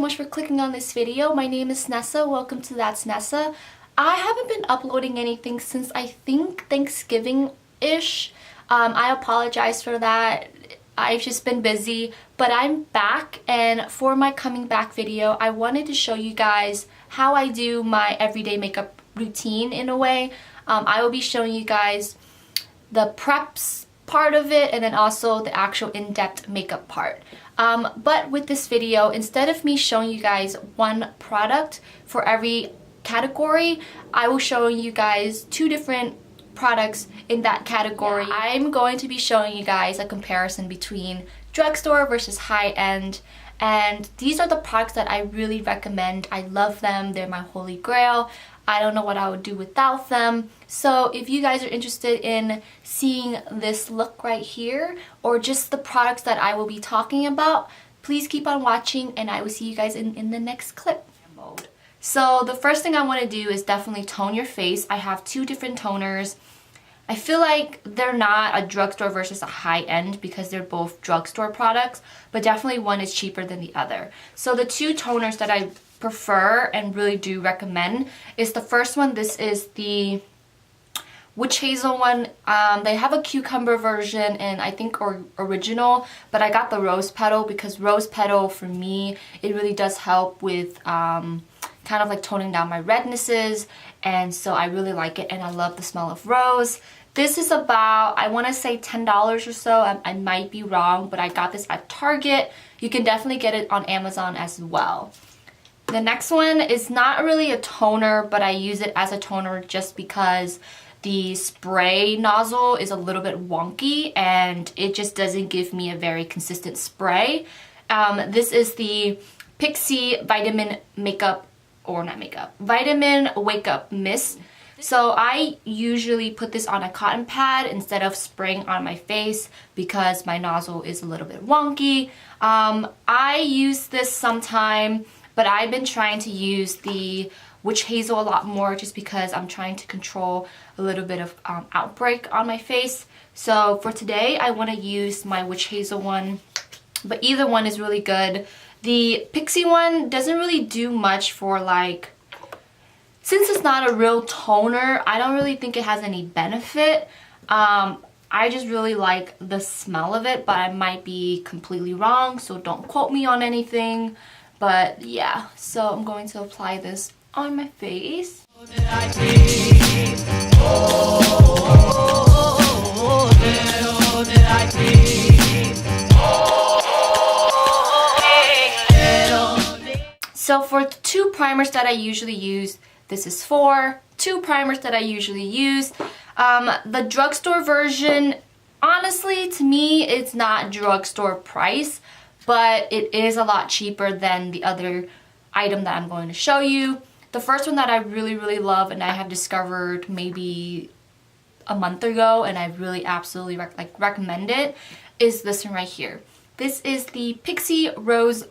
much for clicking on this video. My name is Nessa. Welcome to That's Nessa. I haven't been uploading anything since I think Thanksgiving-ish. I apologize for that. I've just been busy, but I'm back, and for my coming back video, I wanted to show you guys how I do my everyday makeup routine in a way. I will be showing you guys the preps part of it and then also the actual in-depth makeup part. But with this video, instead of me showing you guys one product for every category, I will show you guys two different products in that category. Yeah. I'm going to be showing you guys a comparison between Drugstore versus Highend, and these are the products that I really recommend. I love them. They're my holy grail. I don't know what I would do without them. So if you guys are interested in seeing this look right here or just the products that I will be talking about, please keep on watching and I will see you guys in the next clip. So the first thing I want to do is definitely tone your face. I have two different toners. I feel like they're not a Drugstore versus a Highend because they're both drugstore products, but definitely one is cheaper than the other. So the two toners that I prefer and really do recommend is the first one. This is the Witch Hazel one. They have a cucumber version and I think original, but I got the rose petal because rose petal for me, it really does help with kind of like toning down my rednesses, and so I really like it and I love the smell of rose. This is about, I want to say $10 or so. I might be wrong, but I got this at Target. You can definitely get it on Amazon as well. The next one is not really a toner, but I use it as a toner just because the spray nozzle is a little bit wonky and it just doesn't give me a very consistent spray. This is the Pixi Vitamin Vitamin Wake Up Mist. So I usually put this on a cotton pad instead of spraying on my face because my nozzle is a little bit wonky. I use this sometime, but I've been trying to use the Witch Hazel a lot more just because I'm trying to control a little bit of outbreak on my face. So for today, I want to use my Witch Hazel one, but either one is really good. The Pixi one doesn't really do much for like, since it's not a real toner, I don't really think it has any benefit. I just really like the smell of it, but I might be completely wrong, so don't quote me on anything. But yeah, so I'm going to apply this on my face. So for the two primers that I usually use, this is for two primers that I usually use. The drugstore version, honestly, to me, it's not drugstore price, but it is a lot cheaper than the other item that I'm going to show you. The first one that I really love and I have discovered maybe a month ago and I really absolutely recommend it is this one right here. This is the Pixi Rose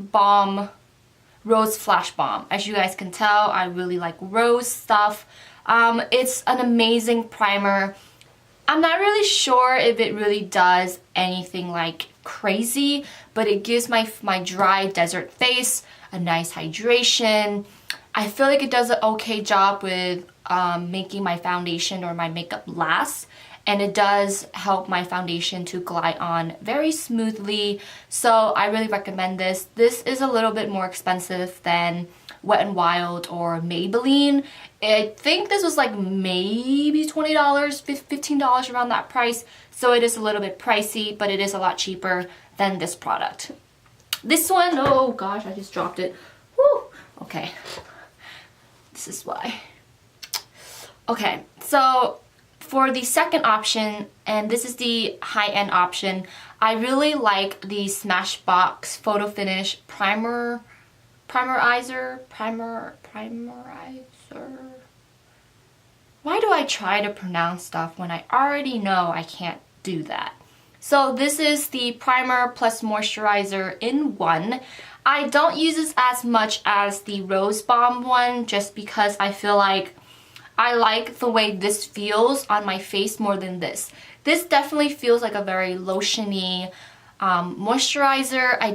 Flash Bomb. As you guys can tell, I really like rose stuff. It's an amazing primer. I'm not really sure if it really does anything like crazy, but it gives my dry desert face a nice hydration. I feel like it does an okay job with making my foundation or my makeup last, and it does help my foundation to glide on very smoothly. So I really recommend this. This is a little bit more expensive than Wet n Wild or Maybelline. I think this was like maybe $20, $15 around that price. So it is a little bit pricey, but it is a lot cheaper than this product. This one, oh gosh, I just dropped it. Woo! Okay, this is why. Okay, so for the second option, and this is the high-end option, I really like the Smashbox Photo Finish Primerizer. Why do I try to pronounce stuff when I already know I can't do that? So this is the primer plus moisturizer in one. I don't use this as much as the Rose Bomb one just because I feel like I like the way this feels on my face more than this. This definitely feels like a very lotiony, Moisturizer, I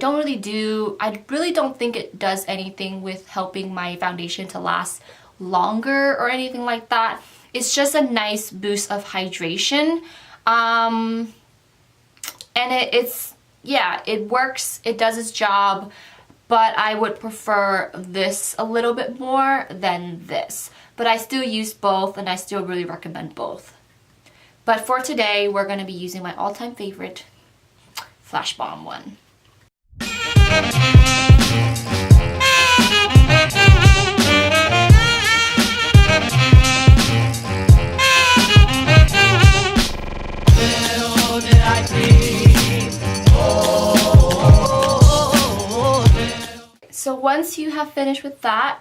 really don't think it does anything with helping my foundation to last longer or anything like that. It's just a nice boost of hydration. And it works, it does its job, but I would prefer this a little bit more than this. But I still use both, and I still really recommend both. But for today, we're going to be using my all-time favorite Flash Bomb one. So once you have finished with that,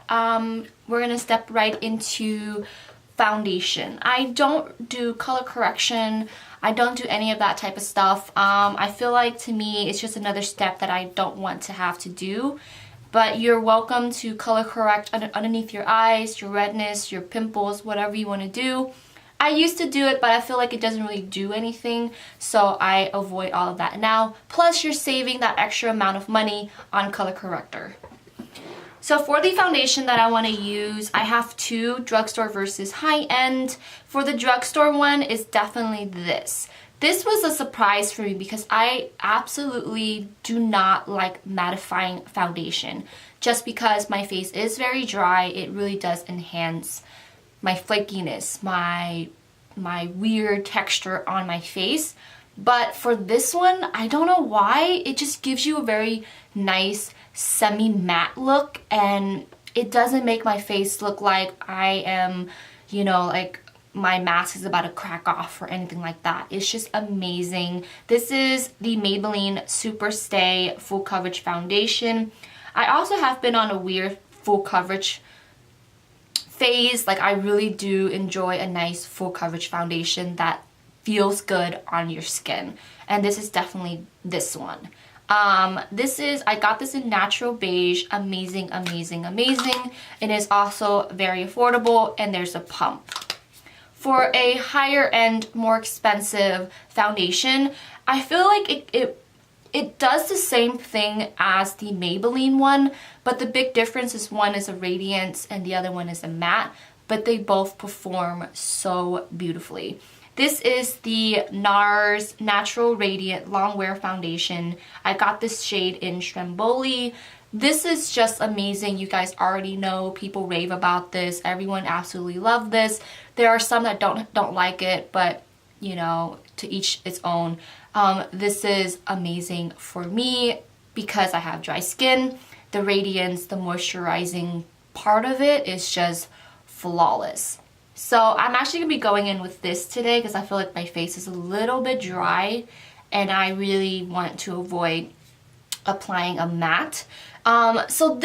we're going to step right into foundation. I don't do color correction. I don't do any of that type of stuff. I feel like, to me, it's just another step that I don't want to have to do. But you're welcome to color correct underneath your eyes, your redness, your pimples, whatever you want to do. I used to do it, but I feel like it doesn't really do anything, so I avoid all of that now. Plus, you're saving that extra amount of money on color corrector. So for the foundation that I want to use, I have two, Drugstore versus Highend. For the Drugstore one, is definitely this. This was a surprise for me because I absolutely do not like mattifying foundation. Just because my face is very dry, it really does enhance my flakiness, my weird texture on my face. But for this one, I don't know why, it just gives you a very nice semi-matte look, and it doesn't make my face look like I am, you know, like my mask is about to crack off or anything like that. It's just amazing. This is the Maybelline Super Stay Full Coverage Foundation. I also have been on a weird full coverage phase. Like, I really do enjoy a nice full coverage foundation that feels good on your skin, and this is definitely this one. I got this in natural beige. Amazing, amazing, amazing. It is also very affordable, and there's a pump. For a higher end, more expensive foundation, I feel like it does the same thing as the Maybelline one, but the big difference is one is a radiance and the other one is a matte, but they both perform so beautifully. This is the NARS Natural Radiant Long Wear Foundation. I got this shade in Stromboli. This is just amazing. You guys already know, people rave about this. Everyone absolutely love this. There are some that don't like it, but you know, to each its own. This is amazing for me because I have dry skin. The radiance, the moisturizing part of it is just flawless. So I'm actually going to be going in with this today because I feel like my face is a little bit dry and I really want to avoid applying a matte. So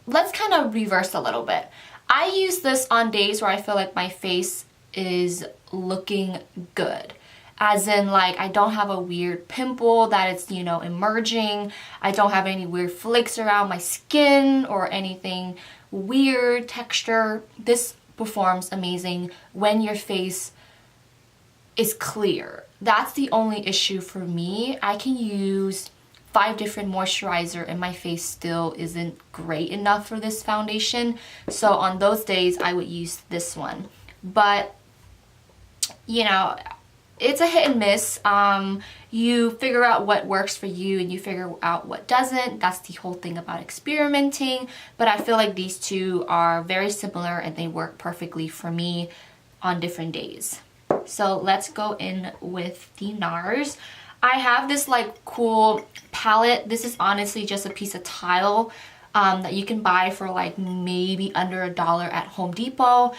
let's kind of reverse a little bit. I use this on days where I feel like my face is looking good. As in, like, I don't have a weird pimple that it's, you know, emerging. I don't have any weird flakes around my skin or anything weird texture. This performs amazing when your face is clear. That's the only issue for me. I can use 5 different moisturizer and my face still isn't great enough for this foundation. So on those days, I would use this one. But, you know, it's a hit and miss. You figure out what works for you and you figure out what doesn't. That's the whole thing about experimenting. But I feel like these two are very similar and they work perfectly for me on different days. So let's go in with the NARS. I have this like cool palette. This is honestly just a piece of tile that you can buy for like maybe under $1 at Home Depot.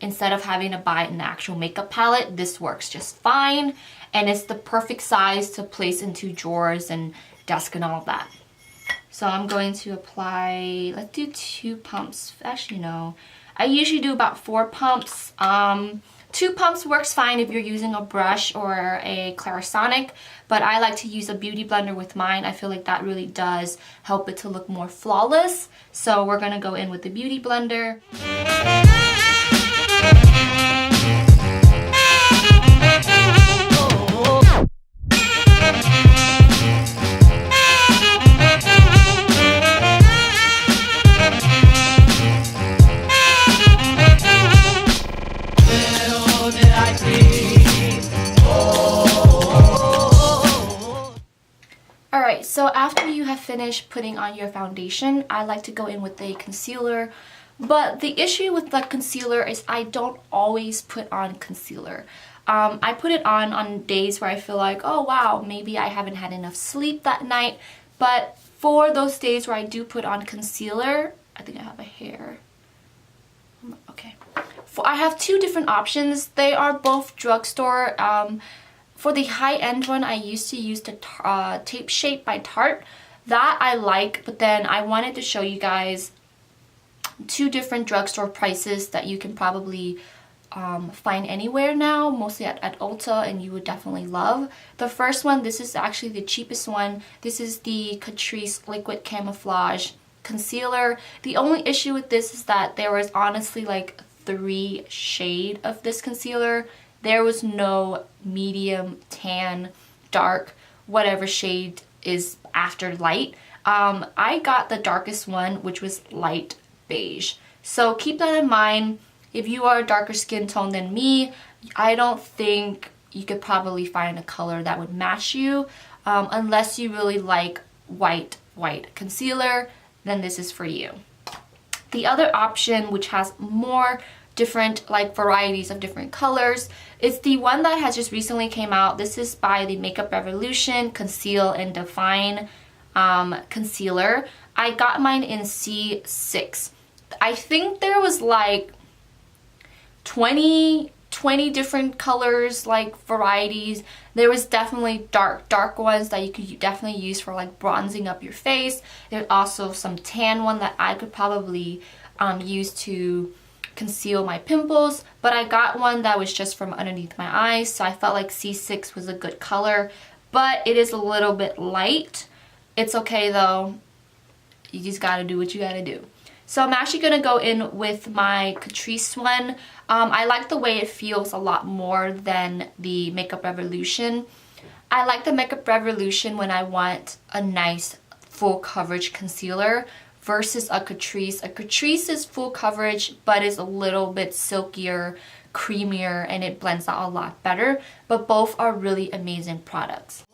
Instead of having to buy an actual makeup palette, this works just fine. And it's the perfect size to place into drawers and desk and all of that. So I'm going to apply, let's do 2 pumps. Actually, no. I usually do about 4 pumps. 2 pumps works fine if you're using a brush or a Clarisonic, but I like to use a beauty blender with mine. I feel like that really does help it to look more flawless. So we're gonna go in with the beauty blender. so after you have finished putting on your foundation, I like to go in with a concealer. But the issue with the concealer is I don't always put on concealer. I put it on days where I feel like, oh wow, maybe I haven't had enough sleep that night. But for those days where I do put on concealer, I think I have a hair. Okay. I have two different options. They are both drugstore. For the high-end one, I used to use the Tape Shape by Tarte. That I like, but then I wanted to show you guys two different drugstore prices that you can probably find anywhere now, mostly at Ulta, and you would definitely love. The first one, this is actually the cheapest one. This is the Catrice Liquid Camouflage Concealer. The only issue with this is that there was honestly like 3 shades of this concealer. There was no medium, tan, dark, whatever shade is after light. I got the darkest one, which was light beige. So keep that in mind. If you are a darker skin tone than me, I don't think you could probably find a color that would match you. Unless you really like white concealer, then this is for you. The other option, which has more different like varieties of different colors, is the one that has just recently came out. This is by the Makeup Revolution Conceal and Define Concealer. I got mine in C6. I think there was like 20 different colors, like varieties. There was definitely dark ones that you could definitely use for like bronzing up your face. There's also some tan one that I could probably use to conceal my pimples, but I got one that was just from underneath my eyes, so I felt like C6 was a good color, but it is a little bit light. It's okay though. You just gotta do what you gotta do. So I'm actually going to go in with my Catrice one. I like the way it feels a lot more than the Makeup Revolution. I like the Makeup Revolution when I want a nice full coverage concealer versus a Catrice. A Catrice is full coverage but is a little bit silkier, creamier, and it blends out a lot better. But both are really amazing products.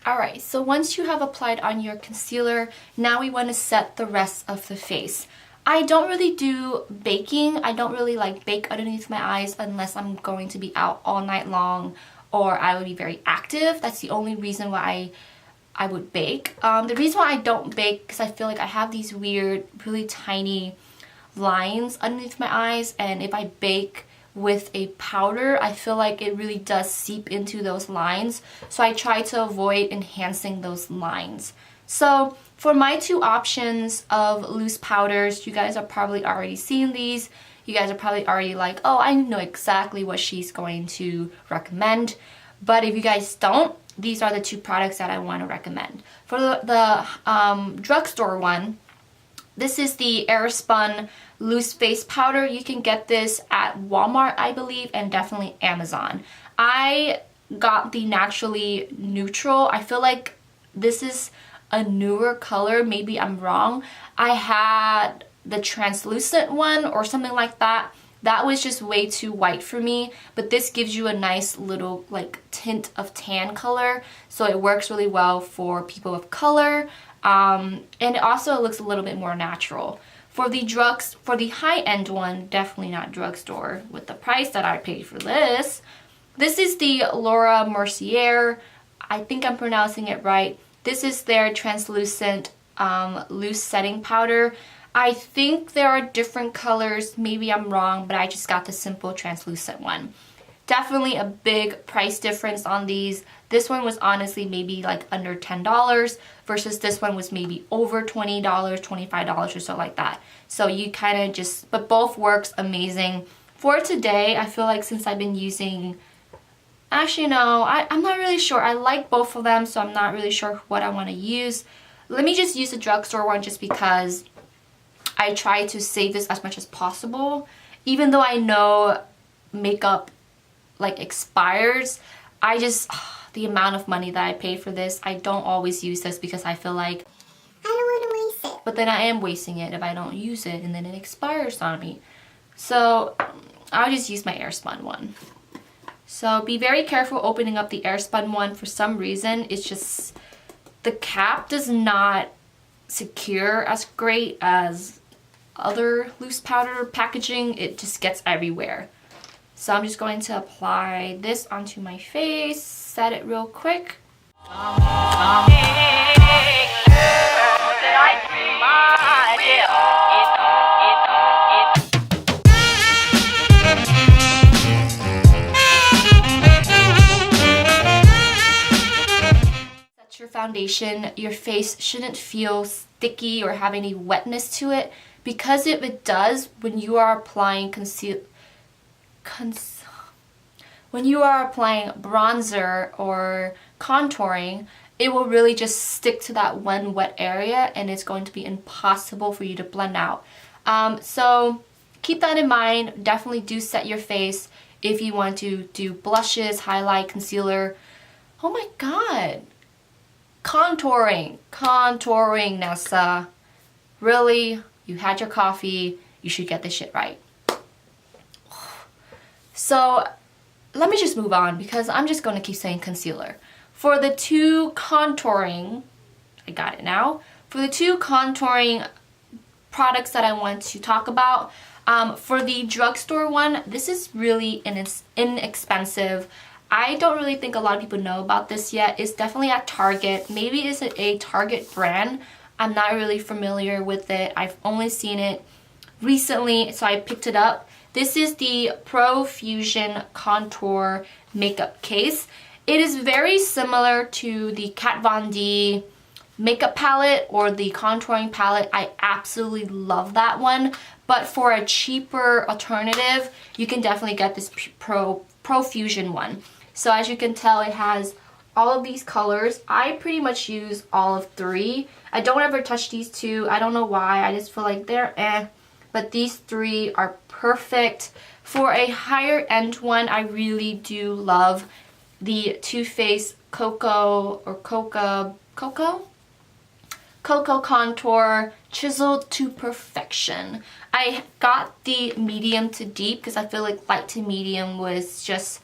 Alright, so once you have applied on your concealer, now we want to set the rest of the face. I don't really do baking. I don't really like bake underneath my eyes unless I'm going to be out all night long or I would be very active. That's the only reason why I would bake. The reason why I don't bake because I feel like I have these weird, really tiny lines underneath my eyes, and if I bake with a powder, I feel like it really does seep into those lines. So I try to avoid enhancing those lines. So for my two options of loose powders, you guys are probably already seeing these. You guys are probably already like, oh, I know exactly what she's going to recommend. But if you guys don't, these are the two products that I want to recommend. For the drugstore one, this is the Airspun Loose Face Powder. You can get this at Walmart, I believe, and definitely Amazon. I got the Naturally Neutral. I feel like this is a newer color. Maybe I'm wrong. I had the translucent one or something like that. That was just way too white for me, but this gives you a nice little like tint of tan color, so it works really well for people of color, and it also looks a little bit more natural. For the high-end one, definitely not drugstore with the price that I paid for this. This is the Laura Mercier. I think I'm pronouncing it right. This is their translucent loose setting powder. I think there are different colors, maybe I'm wrong, but I just got the simple translucent one. Definitely a big price difference on these. This one was honestly maybe like under $10 versus this one was maybe over $20, $25 or so like that. So you kind of just, but both works amazing. For today, I feel like since I've been using, actually no, I'm not really sure. I like both of them, so I'm not really sure what I want to use. Let me just use the drugstore one just because I try to save this as much as possible. Even though I know makeup like expires, I just, the amount of money that I pay for this, I don't always use this because I feel like I don't want to waste it. But then I am wasting it if I don't use it and then it expires on me. So I'll just use my Airspun one. So be very careful opening up the Airspun one. For some reason, it's just, the cap does not secure as great as other loose powder packaging. It just gets everywhere. So I'm just going to apply this onto my face, set it real quick. Set your foundation. Your face shouldn't feel sticky or have any wetness to it, because if it does, when you are applying when you are applying bronzer or contouring, it will really just stick to that one wet area and it's going to be impossible for you to blend out. So keep that in mind. Definitely do set your face if you want to do blushes, highlight, concealer. Oh my god. Contouring, Nessa. Really? You had your coffee. You should get this shit right. So let me just move on because I'm just going to keep saying concealer. For the two contouring, I got it now. For the two contouring products that I want to talk about, for the drugstore one, this is really inexpensive. I don't really think a lot of people know about this yet. It's definitely at Target. Maybe it's a Target brand. I'm not really familiar with it. I've only seen it recently, so I picked it up. This is the Pro Fusion Contour Makeup Case. It is very similar to the Kat Von D makeup palette or the contouring palette. I absolutely love that one. But for a cheaper alternative, you can definitely get this Pro Fusion one. So as you can tell, it has all of these colors. I pretty much use all of three. I don't ever touch these two. I don't know why. I just feel like they're eh. But these three are perfect. For a higher end one, I really do love the Too Faced Cocoa Contour Chiseled to Perfection. I got the medium to deep because I feel like light to medium was just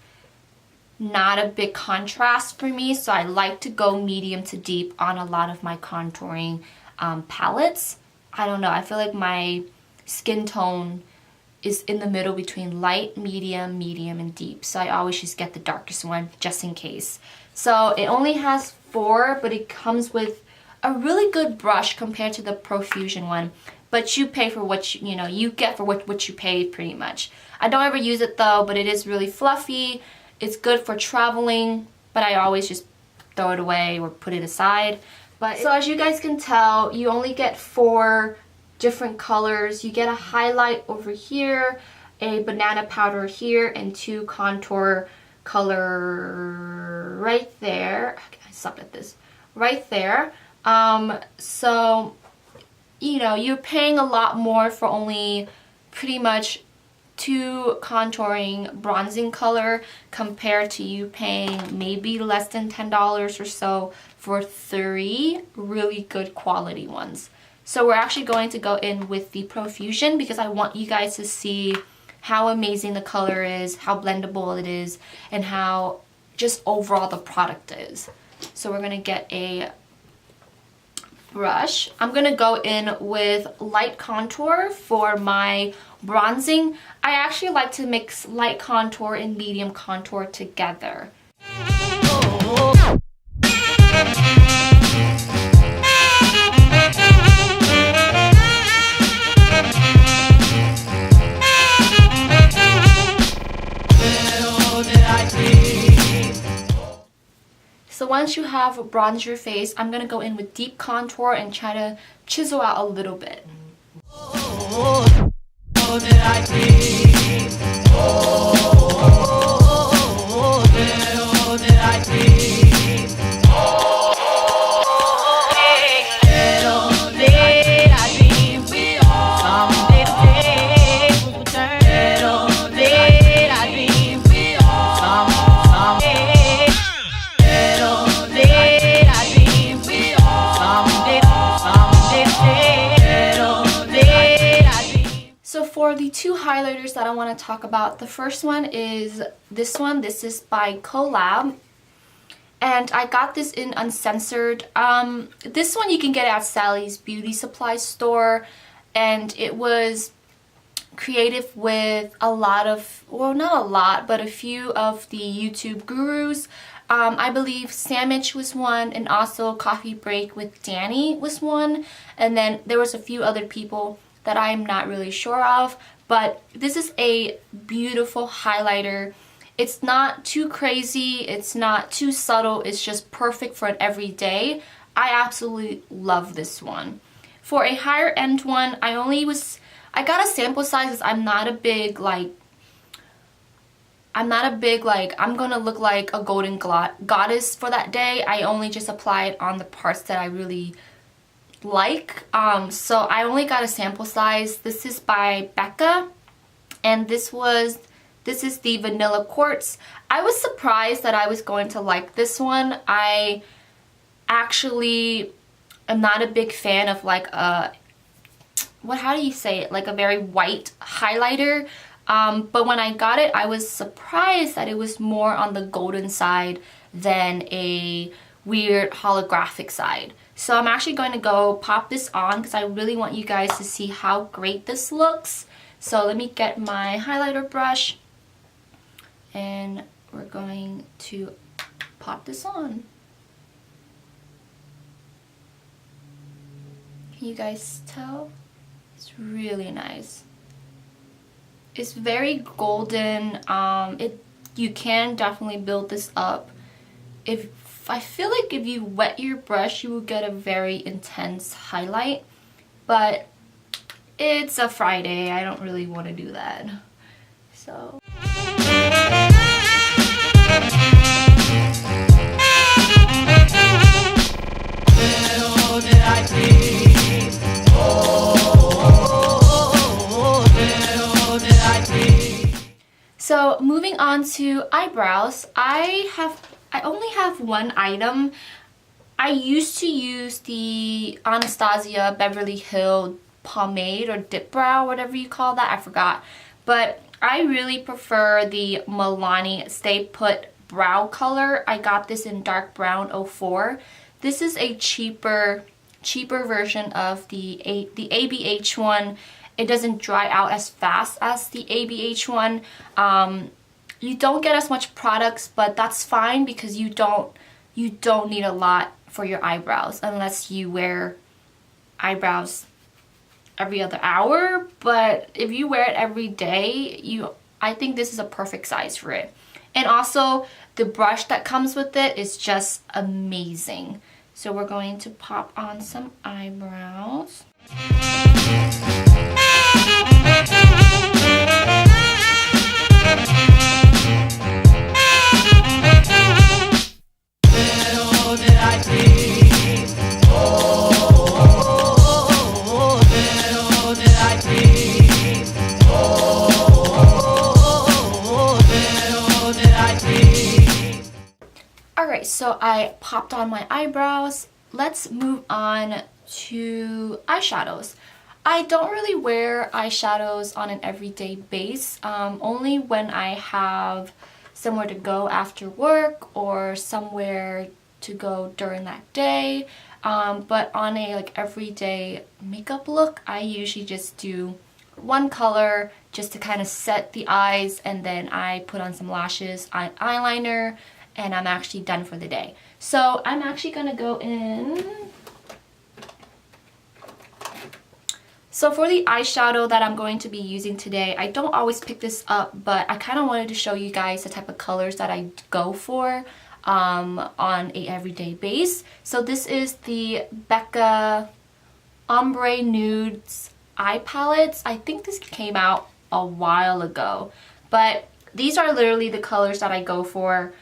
not a big contrast for me. So I like to go medium to deep on a lot of my contouring palettes. I don't know. I feel like my skin tone is in the middle between light, medium, and deep. So I always just get the darkest one just in case. So it only has 4, but it comes with a really good brush compared to the Pro Fusion one. But you pay for what you get for what you pay pretty much. I don't ever use it though, but it is really fluffy. It's good for traveling, but I always just throw it away or put it aside. But so as you guys can tell, you only get 4 different colors. You get a highlight over here, a banana powder here, and 2 contour color right there. I suck at this. Right there. So, you're paying a lot more for only pretty much 2 contouring bronzing color compared to you paying maybe less than $10 or so for 3 really good quality ones. So we're actually going to go in with the Pro Fusion because I want you guys to see how amazing the color is, how blendable it is, and how just overall the product is. So we're going to get a brush. I'm going to go in with light contour for my bronzing. I actually like to mix light contour and medium contour together. So once you have bronzed your face, I'm going to go in with deep contour and try to chisel out a little bit. for the two highlighters that I want to talk about, the first one is this one. This is by Collab. And I got this in Uncensored. This one you can get at Sally's Beauty Supply store. And it was creative with a lot of, well, not a lot, but a few of the YouTube gurus. I believe Sandwich was one, and also Coffee Break with Danny was one. And then there was a few other people that I'm not really sure of. But this is a beautiful highlighter. It's not too crazy, it's not too subtle, it's just perfect for an everyday. I absolutely love this one. For a higher end one, I got a sample size because I'm not a big I'm gonna look like a golden goddess for that day. I only just apply it on the parts that I really like. So I only got a sample size. This is by Becca, and this is the Vanilla Quartz. I was surprised that I was going to like this one. I actually am not a big fan of like a, how do you say it? Like a very white highlighter. But when I got it, I was surprised that it was more on the golden side than a weird holographic side. So I'm actually going to go pop this on because I really want you guys to see how great this looks. So let me get my highlighter brush. And we're going to pop this on. Can you guys tell? It's really nice. It's very golden. You can definitely build this up. I feel like if you wet your brush, you will get a very intense highlight. But it's a Friday. I don't really want to do that. So. So moving on to eyebrows, I only have one item. I used to use the Anastasia Beverly Hills pomade or dip brow, whatever you call that, I forgot. But I really prefer the Milani Stay Put brow color. I got this in dark brown 04. This is a cheaper version of the ABH one. It doesn't dry out as fast as the ABH one. You don't get as much products, but that's fine because you don't need a lot for your eyebrows unless you wear eyebrows every other hour. But if you wear it every day, I think this is a perfect size for it. And also the brush that comes with it is just amazing. So we're going to pop on some eyebrows. Alright, so I popped on my eyebrows. Let's move on to eyeshadows. I don't really wear eyeshadows on an everyday basis, only when I have somewhere to go after work or somewhere to go during that day. But on a everyday makeup look, I usually just do one color just to kind of set the eyes, and then I put on some lashes, eyeliner, and I'm actually done for the day. So I'm actually gonna go in. So for the eyeshadow that I'm going to be using today, I don't always pick this up, but I kind of wanted to show you guys the type of colors that I go for on a everyday base. So this is the Becca Ombre Nudes eye palettes. I think this came out a while ago, but these are literally the colors that I go for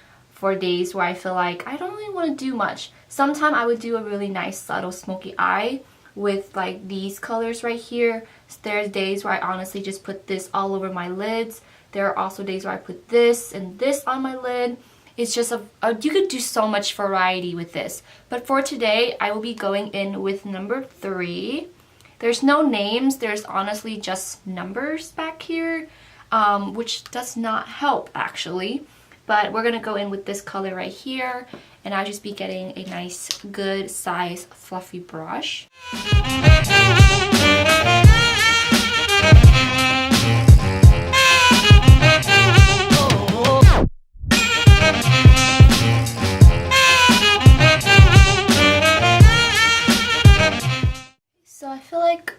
days where I feel like I don't really want to do much. Sometimes I would do a really nice subtle smoky eye with like these colors right here. There's days where I honestly just put this all over my lids. There are also days where I put this and this on my lid. It's just you could do so much variety with this. But for today, I will be going in with number 3. There's no names, there's honestly just numbers back here, which does not help actually. But we're gonna go in with this color right here, and I'll just be getting a nice, good size, fluffy brush. So I feel like I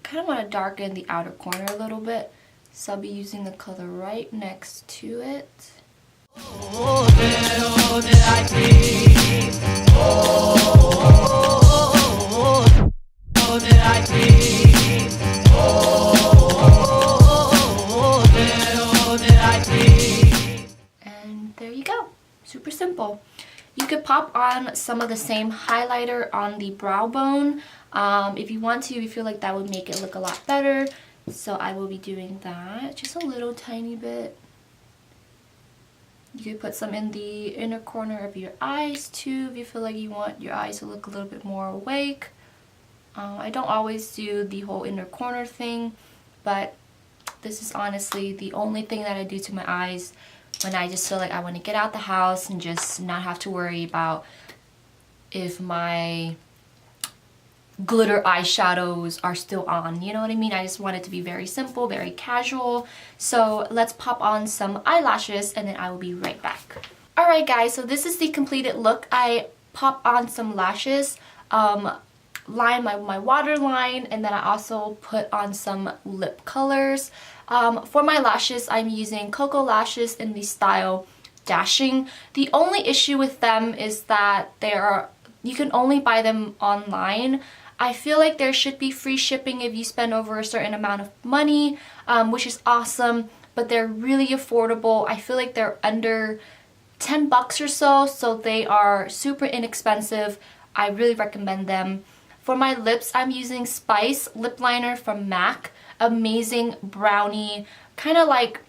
kind of want to darken the outer corner a little bit, so I'll be using the color right next to it. Oh, did I dream? Oh, did I dream? Did I dream? And there you go. Super simple. You could pop on some of the same highlighter on the brow bone if you want to. You feel like that would make it look a lot better. So I will be doing that, just a little tiny bit. You could put some in the inner corner of your eyes too, if you feel like you want your eyes to look a little bit more awake. I don't always do the whole inner corner thing, but this is honestly the only thing that I do to my eyes when I just feel like I want to get out the house and just not have to worry about if my glitter eyeshadows are still on, you know what I mean? I just want it to be very simple, very casual. So let's pop on some eyelashes and then I will be right back. Alright guys, so this is the completed look. I pop on some lashes, line my waterline, and then I also put on some lip colors. For my lashes, I'm using Cocoa Lashes in the style Dashing. The only issue with them is that you can only buy them online. I feel like there should be free shipping if you spend over a certain amount of money, which is awesome, but they're really affordable. I feel like they're under 10 bucks or so, so they are super inexpensive. I really recommend them. For my lips, I'm using Spice lip liner from MAC. Amazing brownie, kind of like,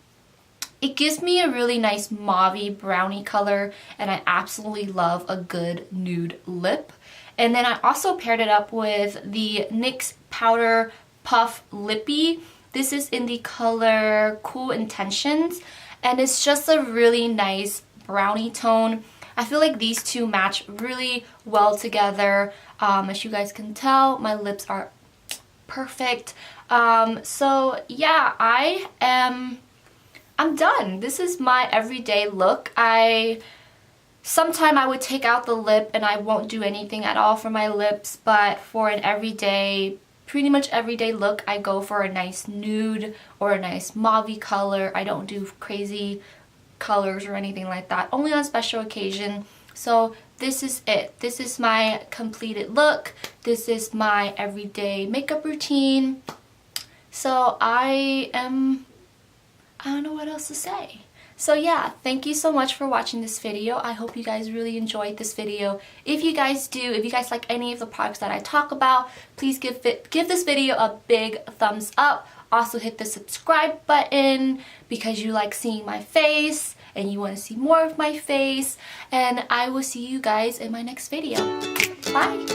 it gives me a really nice mauvey brownie color, and I absolutely love a good nude lip. And then I also paired it up with the NYX Powder Puff Lippy. This is in the color Cool Intentions, and it's just a really nice brownie tone. I feel like these two match really well together. As you guys can tell, my lips are perfect. So yeah, I'm done. This is my everyday look. Sometime I would take out the lip and I won't do anything at all for my lips, but for an everyday, pretty much everyday look, I go for a nice nude or a nice mauvey color. I don't do crazy colors or anything like that, only on special occasion. So this is it. This is my completed look. This is my everyday makeup routine. So I don't know what else to say. So yeah, thank you so much for watching this video. I hope you guys really enjoyed this video. If you guys do, if you guys like any of the products that I talk about, please give this video a big thumbs up. Also hit the subscribe button because you like seeing my face and you want to see more of my face. And I will see you guys in my next video. Bye!